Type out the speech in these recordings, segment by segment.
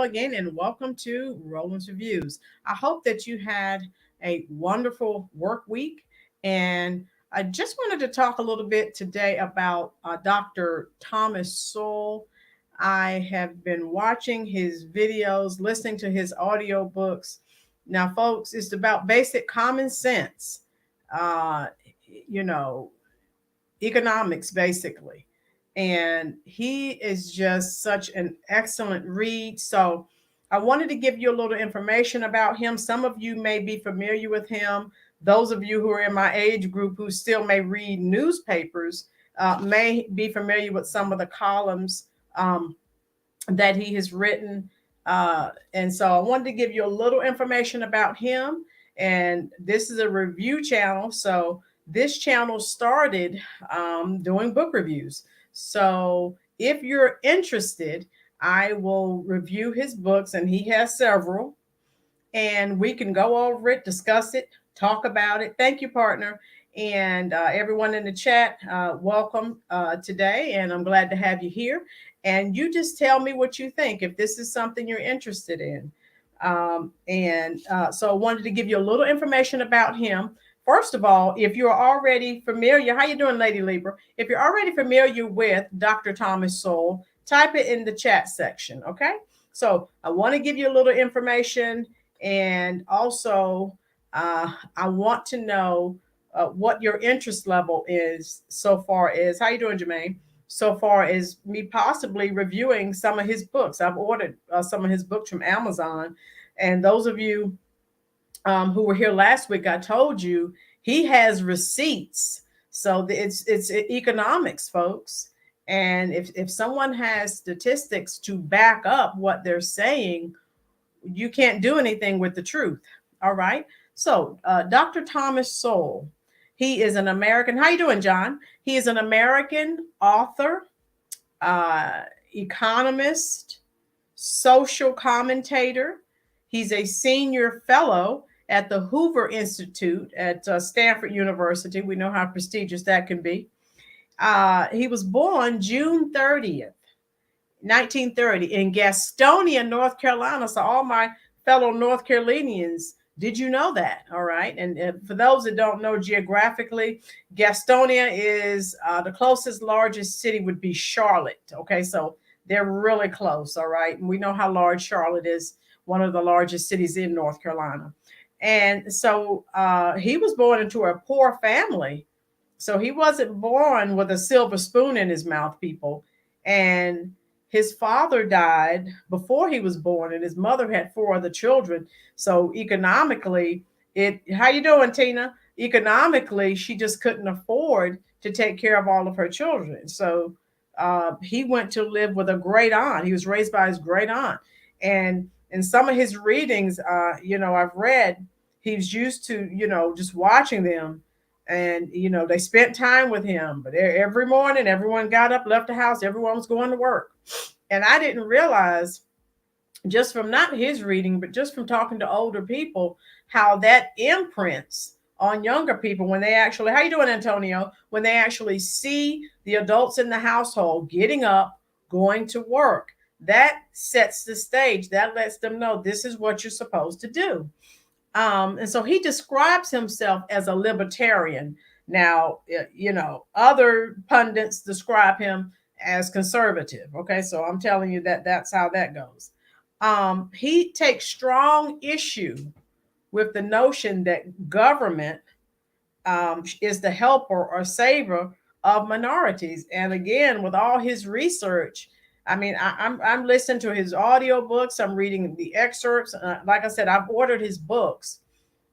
again, and welcome to Roland's Reviews. I hope that you had a wonderful work week. And I just wanted to talk a little bit today about Dr. Thomas Sowell. I have been watching his videos, listening to his audio books. Now, folks, it's about basic common sense, uh, you know, economics, basically. And he is just such an excellent read. So I wanted to give you a little information about him. Some of you may be familiar with him. Those of you who are in my age group who still may read newspapers may be familiar with some of the columns that he has written. And so I wanted to give you a little information about him. And this is a review channel. So this channel started doing book reviews. So if you're interested, I will review his books, and he has several, and we can go over it, discuss it, talk about it. Thank you, partner. And everyone in the chat, welcome today. And I'm glad to have you here. And you just tell me what you think, if this is something you're interested in. So I wanted to give you a little information about him. First of all, if you're already familiar, how you doing, Lady Libra? If you're already familiar with Dr. Thomas Sowell, type it in the chat section, okay? So I want to give you a little information, and also I want to know what your interest level is so far as, how you doing, Jermaine? So far as me possibly reviewing some of his books. I've ordered some of his books from Amazon, and those of you who were here last week, I told you he has receipts. So it's economics, folks. And if someone has statistics to back up what they're saying, you can't do anything with the truth. All right. So Dr. Thomas Sowell, he is an American. How you doing, John? He is an American author, economist, social commentator. He's a senior fellow at the Hoover Institute at Stanford University. We know how prestigious that can be. He was born June 30th, 1930 in Gastonia, North Carolina. So all my fellow North Carolinians, did you know that? All right. And for those that don't know geographically, Gastonia is the closest largest city would be Charlotte. Okay. So they're really close. All right. And we know how large Charlotte is, one of the largest cities in North Carolina. And so he was born into a poor family. So he wasn't born with a silver spoon in his mouth, people. And his father died before he was born, and his mother had 4 other children. So economically, how you doing, Tina? Economically, she just couldn't afford to take care of all of her children. So he went to live with a great aunt. He was raised by his great aunt. And in some of his readings, I've read, he was used to, just watching them. And, they spent time with him. But every morning, everyone got up, left the house, everyone was going to work. And I didn't realize, just from not his reading, but just from talking to older people, how that imprints on younger people when they actually, how you doing, Antonio? When they actually see the adults in the household getting up, going to work. That sets the stage. That lets them know this is what you're supposed to do. And so he describes himself as a libertarian. Now, other pundits describe him as conservative. Okay, so I'm telling you that's how that goes. He takes strong issue with the notion that government is the helper or savior of minorities. And again, with all his research, I mean, I'm listening to his audiobooks. I'm reading the excerpts. Like I said, I've ordered his books.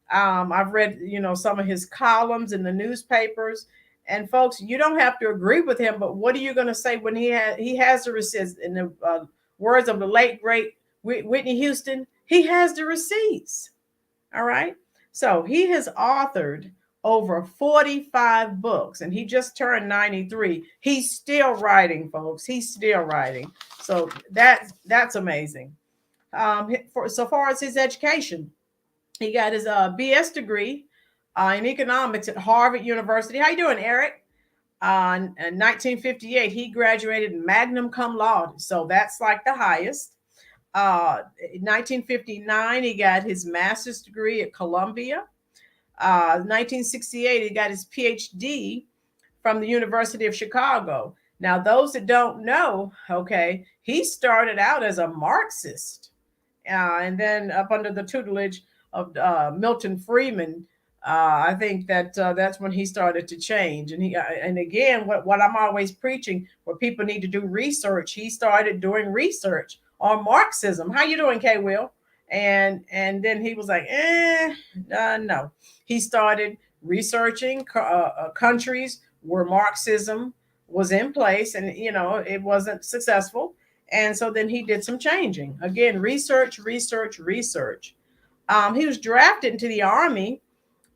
I've read, some of his columns in the newspapers. And folks, you don't have to agree with him, but what are you going to say when he has the receipts? In the words of the late great Whitney Houston, he has the receipts. All right. So he has authored over 45 books, and he just turned 93. He's still writing, folks. He's still writing. So that's amazing. So far as his education, he got his BS degree in economics at Harvard University. How you doing, Eric? In 1958, he graduated magna cum laude. So that's like the highest. In 1959, he got his master's degree at Columbia. 1968, he got his PhD from the University of Chicago. Now, those that don't know, okay, he started out as a Marxist, and then up under the tutelage of Milton Friedman. I think that that's when he started to change. And again, what I'm always preaching, where people need to do research, he started doing research on Marxism. How you doing, K. Will? And then he was like, no. He started researching countries where Marxism was in place, and it wasn't successful. And so then he did some changing. Again, research. He was drafted into the Army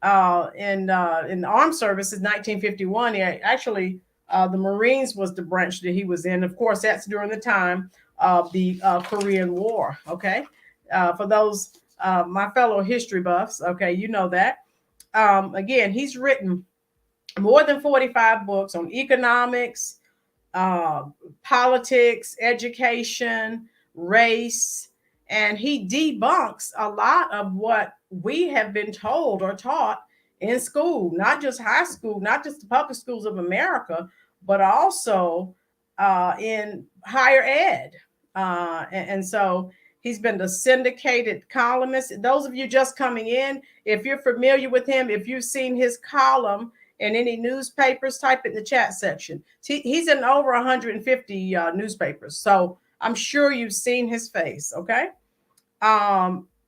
in the armed services 1951. He actually, the Marines was the branch that he was in. Of course, that's during the time of the Korean War. Okay, for those my fellow history buffs, okay, you know that. Again, he's written more than 45 books on economics, politics, education, race, and he debunks a lot of what we have been told or taught in school, not just high school, not just the public schools of America, but also in higher ed. And so he's been the syndicated columnist. Those of you just coming in, if you're familiar with him, if you've seen his column in any newspapers, type it in the chat section. He's in over 150 newspapers, so I'm sure you've seen his face. Okay.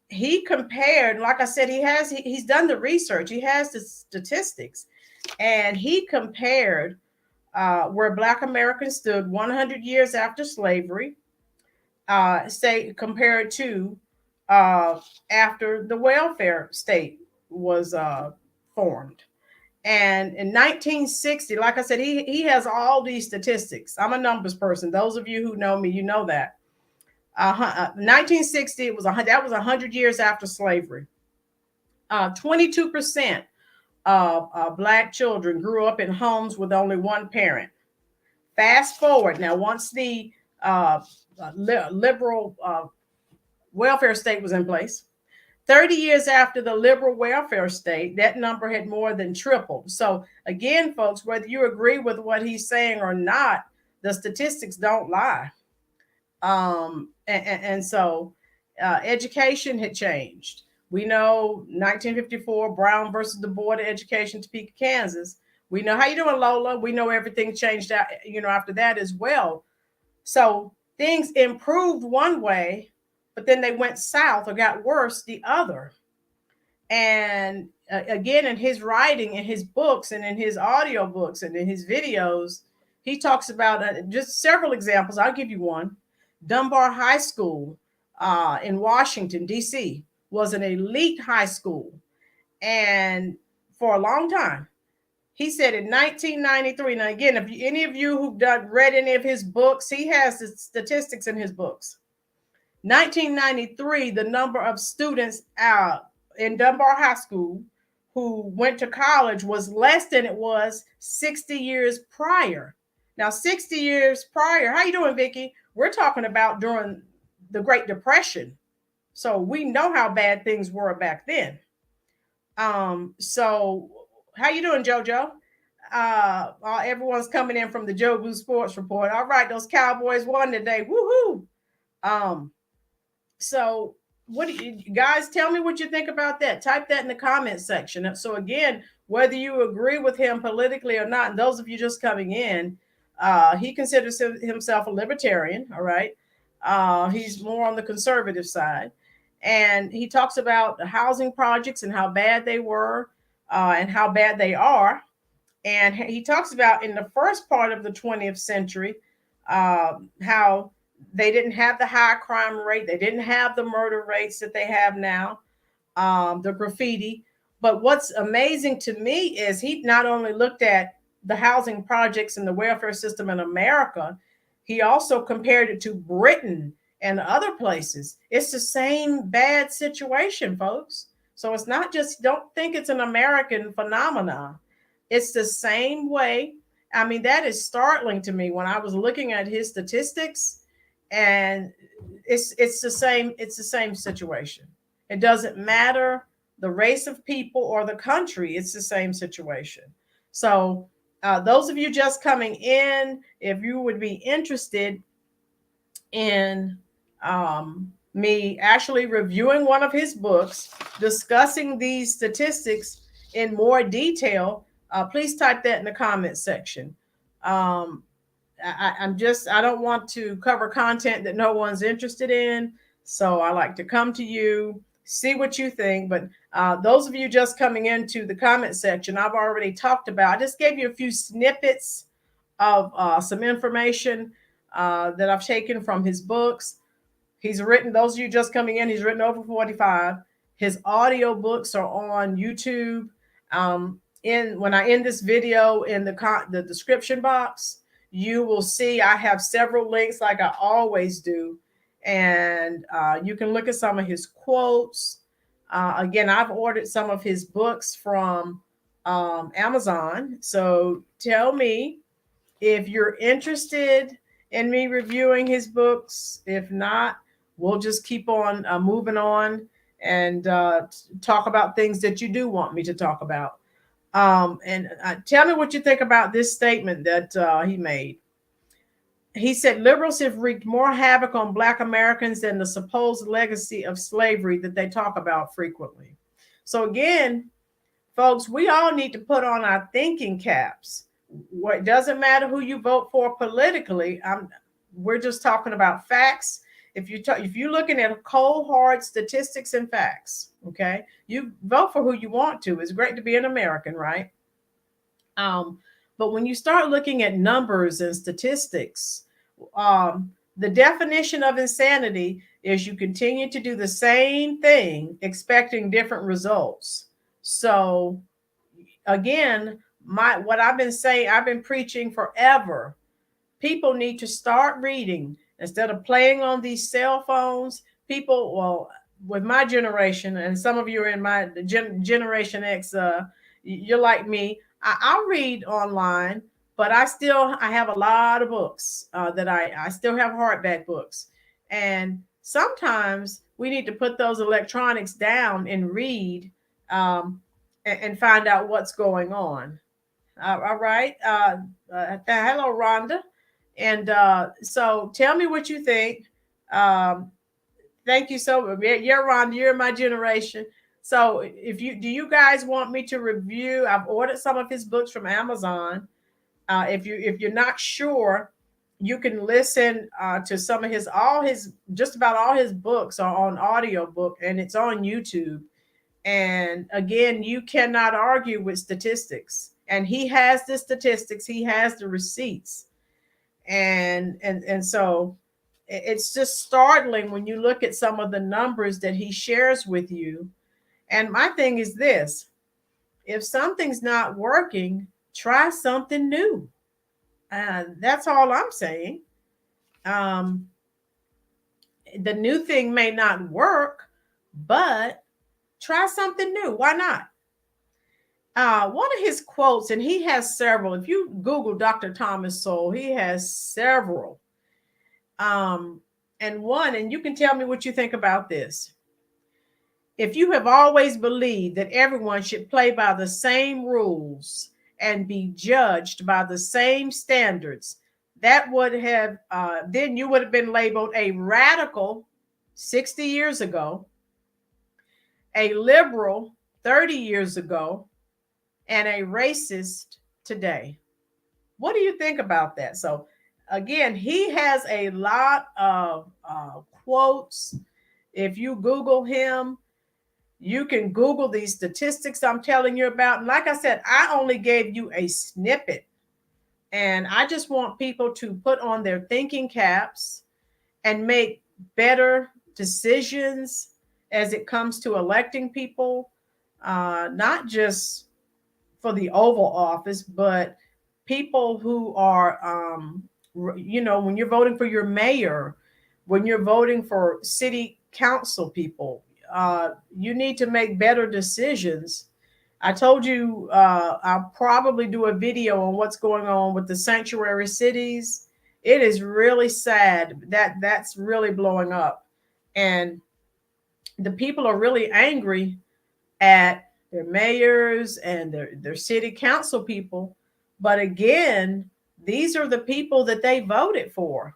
He compared, like I said, he's done the research, he has the statistics, and he compared where Black Americans stood 100 years after slavery, compared to after the welfare state was formed. And in 1960, like I said, he has all these statistics. I'm a numbers person. Those of you who know me, you know that. 1960, that was 100 years after slavery. 22% of Black children grew up in homes with only one parent. Fast forward now, once the liberal welfare state was in place, 30 years after the liberal welfare state, that number had more than tripled. So again, folks, whether you agree with what he's saying or not, the statistics don't lie. And so education had changed. We know 1954, Brown versus the Board of Education, Topeka, Kansas. We know, how you doing, Lola? We know everything changed out, after that as well. So things improved one way, but then they went south or got worse the other. And again, in his writing, in his books, and in his audio books, and in his videos, he talks about just several examples. I'll give you one. Dunbar High School in Washington, D.C. was an elite high school. And for a long time, he said in 1993, now again, if any of you who've read any of his books, he has the statistics in his books. 1993, the number of students in Dunbar High School who went to college was less than it was 60 years prior. Now, 60 years prior, how you doing, Vicki? We're talking about during the Great Depression. So we know how bad things were back then. So how you doing, JoJo? Everyone's coming in from the Joe Boo Sports Report. All right, those Cowboys won today. Woohoo! So what do you guys, tell me what you think about that? Type that in the comment section. So again, whether you agree with him politically or not, and those of you just coming in, he considers himself a libertarian. All right. He's more on the conservative side. And he talks about the housing projects and how bad they were and how bad they are. And he talks about in the first part of the 20th century, how they didn't have the high crime rate. They didn't have the murder rates that they have now, the graffiti. But what's amazing to me is he not only looked at the housing projects and the welfare system in America, he also compared it to Britain and other places. It's the same bad situation, folks. So it's not just, don't think it's an American phenomenon. It's the same way. I mean, that is startling to me when I was looking at his statistics. And it's the same situation. It doesn't matter the race of people or the country, it's the same situation. So those of you just coming in, if you would be interested in me actually reviewing one of his books, discussing these statistics in more detail, please type that in the comment section. I don't want to cover content that no one's interested in. So I like to come to you, see what you think. But those of you just coming into the comment section, I've already talked about. I just gave you a few snippets of some information that I've taken from his books. He's written, those of you just coming in, he's written over 45. His audio books are on YouTube. When I end this video, in the description box, you will see I have several links like I always do. And you can look at some of his quotes. Again, I've ordered some of his books from Amazon. So tell me if you're interested in me reviewing his books. If not, we'll just keep on moving on and talk about things that you do want me to talk about. And tell me what you think about this statement that he made. He said, liberals have wreaked more havoc on Black Americans than the supposed legacy of slavery that they talk about frequently. So again, folks, we all need to put on our thinking caps. It doesn't matter who you vote for politically. We're just talking about facts. If you're looking at cold, hard statistics and facts, okay, you vote for who you want to. It's great to be an American, right? But when you start looking at numbers and statistics, the definition of insanity is you continue to do the same thing, expecting different results. So again, what I've been saying, I've been preaching forever. People need to start reading instead of playing on these cell phones. People, well, with my generation, and some of you are in my Generation X, you're like me. I'll read online, but I have a lot of books that I still have hardback books. And sometimes we need to put those electronics down and read and find out what's going on. All right. Hello, Rhonda. And so tell me what you think. Thank you so much. Yeah, Rhonda, you're in my generation. So do you guys want me to review? I've ordered some of his books from Amazon. If you're not sure, you can listen to some of just about all his books are on audiobook, and it's on YouTube. And again, you cannot argue with statistics. And he has the statistics, he has the receipts. And so it's just startling when you look at some of the numbers that he shares with you. And my thing is this: if something's not working, try something new. That's all I'm saying. The new thing may not work, but try something new. Why not? One of his quotes, and he has several. If you Google Dr. Thomas Sowell, he has several. And you can tell me what you think about this. If you have always believed that everyone should play by the same rules and be judged by the same standards, that would have, then you would have been labeled a radical 60 years ago, a liberal 30 years ago, and a racist today. What do you think about that? So again, he has a lot of quotes. If you Google him, you can Google these statistics I'm telling you about. And like I said, I only gave you a snippet. And I just want people to put on their thinking caps and make better decisions as it comes to electing people, not just for the Oval Office, but people who are, when you're voting for your mayor, when you're voting for city council people, you need to make better decisions. I told you I'll probably do a video on what's going on with the sanctuary cities It is really sad that that's really blowing up. And the people are really angry at their mayors and their city council people. But again, these are the people that they voted for.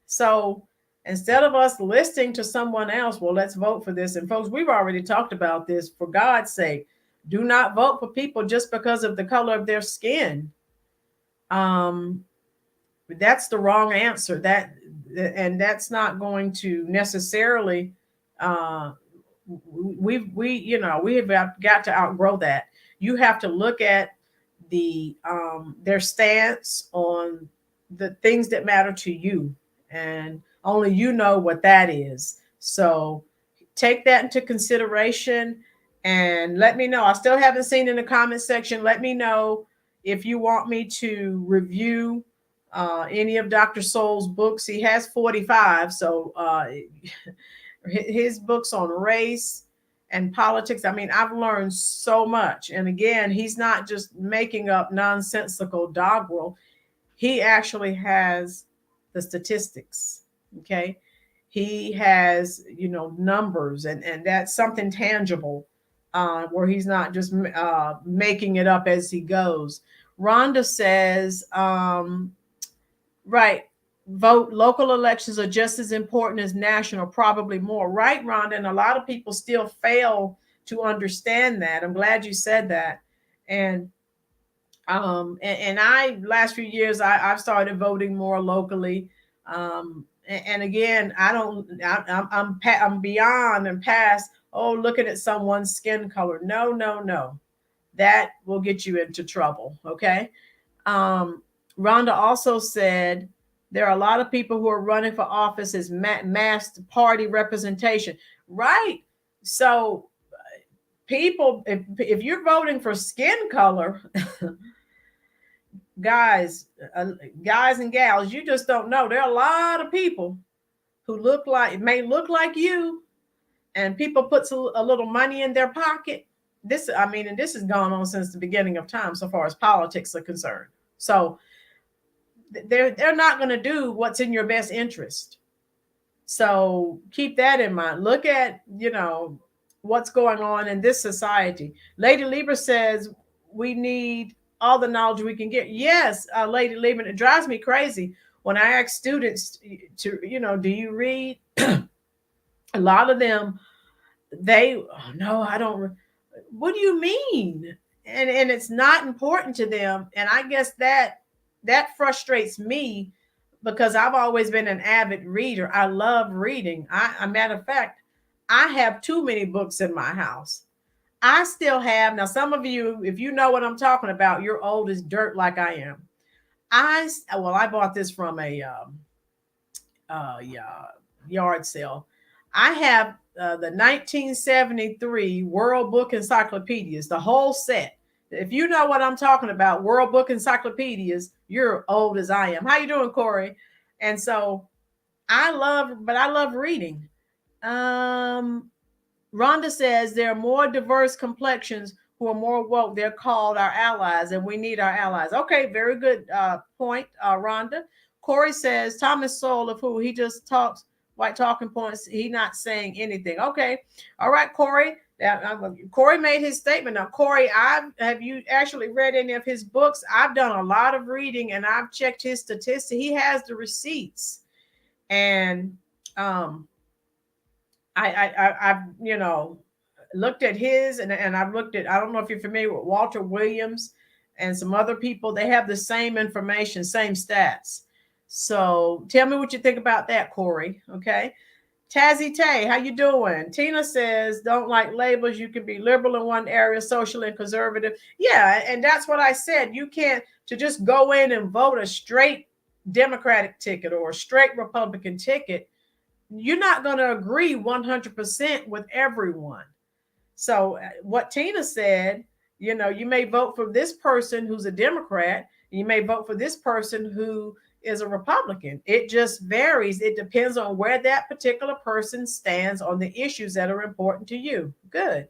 So instead of us listening to someone else, well, let's vote for this. And folks, we've already talked about this. For God's sake, do not vote for people just because of the color of their skin. That's the wrong answer. And that's not going to necessarily. We have got to outgrow that. You have to look at their stance on the things that matter to you, and only you know what that is. So take that into consideration and let me know. I still haven't seen in the comment section. Let me know if you want me to review any of Dr. Sowell's books. He has 45, so his books on race and politics. I mean, I've learned so much. And again, he's not just making up nonsensical doggerel. He actually has the statistics. Okay. He has, numbers, and that's something tangible, where he's not just making it up as he goes. Rhonda says, right, vote, local elections are just as important as national, probably more. Right, Rhonda? And a lot of people still fail to understand that. I'm glad you said that. And I, last few years, I've started voting more locally. And again, I'm beyond and past, looking at someone's skin color. No. That will get you into trouble. Okay. Rhonda also said there are a lot of people who are running for office as masked party representation. Right. So people, if you're voting for skin color, guys and gals, you just don't know. There are a lot of people who may look like you, and people put a little money in their pocket. This has gone on since the beginning of time, so far as politics are concerned. So they're not going to do what's in your best interest. So keep that in mind. Look at, what's going on in this society. Lady Lieber says we need all the knowledge we can get. Yes, Lady Lieber, it drives me crazy when I ask students to, do you read? A lot of them, no, I don't. What do you mean? And it's not important to them. And I guess that frustrates me, because I've always been an avid reader. I love reading. A matter of fact, I have too many books in my house. I still have, now some of you, if you know what I'm talking about, you're old as dirt like I am. I bought this from a yard sale. I have the 1973 World Book Encyclopedias, the whole set. If you know what I'm talking about, World Book Encyclopedias, you're old as I am. How you doing, Corey? And so I love reading. Rhonda says there are more diverse complexions who are more woke. They're called our allies, and we need our allies. Okay, very good point, Rhonda. Corey says Thomas Sowell of who he just talks white talking points. He not saying anything. Okay, all right, Corey. Corey made his statement. Now, Corey, have you actually read any of his books? I've done a lot of reading, and I've checked his statistics. He has the receipts, and I've looked at his, and I've looked at, I don't know if you're familiar with Walter Williams and some other people. They have the same information, same stats. So tell me what you think about that, Corey. Okay. Tazzy Tay, how you doing? Tina says, don't like labels. You can be liberal in one area, social and conservative. Yeah, and that's what I said. You can't to just go in and vote a straight Democratic ticket or a straight Republican ticket. You're not going to agree 100% with everyone. So what Tina said, you may vote for this person who's a Democrat. You may vote for this person who is a Republican. It just varies. It depends on where that particular person stands on the issues that are important to you. Good.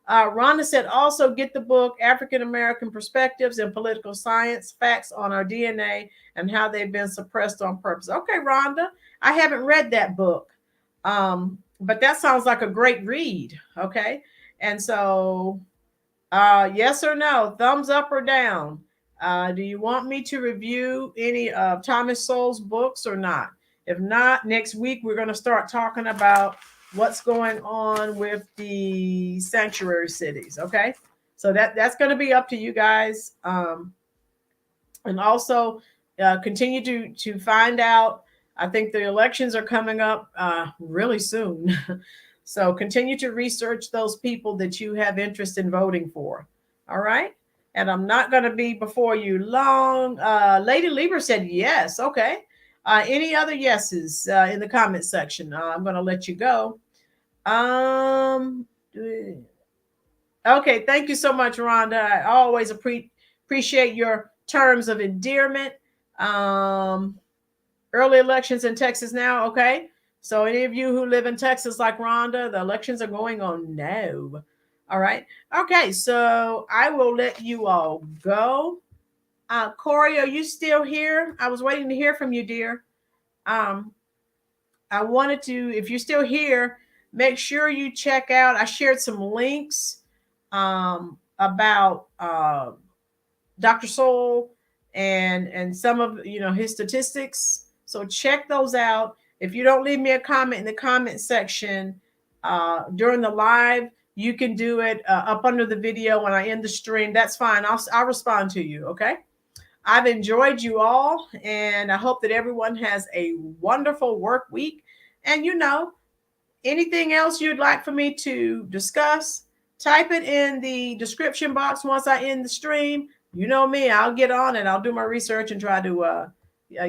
Rhonda said, also get the book, African American Perspectives in Political Science, Facts on Our DNA and How They've Been Suppressed on Purpose. Okay, Rhonda, I haven't read that book, but that sounds like a great read. Okay. And so, yes or no, thumbs up or down? Do you want me to review any of Thomas Sowell's books or not? If not, next week we're going to start talking about what's going on with the sanctuary cities. Okay, so that's going to be up to you guys, and also continue to find out. I think the elections are coming up really soon. So continue to research those people that you have interest in voting for. All right. And I'm not going to be before you long. Lady Lieber said yes. Okay. Any other yeses in the comment section? I'm going to let you go. Okay. Thank you so much, Rhonda. I always appreciate your terms of endearment. Early elections in Texas now. Okay. So any of you who live in Texas like Rhonda, the elections are going on now. All right. Okay. So I will let you all go. Corey, are you still here? I was waiting to hear from you, dear. I wanted to, if you're still here, make sure you check out. I shared some links about Dr. Sowell and some of his statistics. So check those out. If you don't leave me a comment in the comment section during the live, you can do it up under the video when I end the stream. That's fine. I'll respond to you. Okay. I've enjoyed you all, and I hope that everyone has a wonderful work week. And anything else you'd like for me to discuss, type it in the description box once I end the stream. You know me, I'll get on it. I'll do my research and try to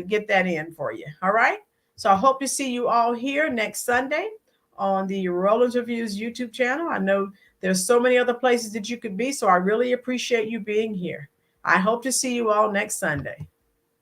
get that in for you. All right. So I hope to see you all here next Sunday on the Rollins Reviews YouTube channel. I know there's so many other places that you could be, so I really appreciate you being here. I hope to see you all next Sunday.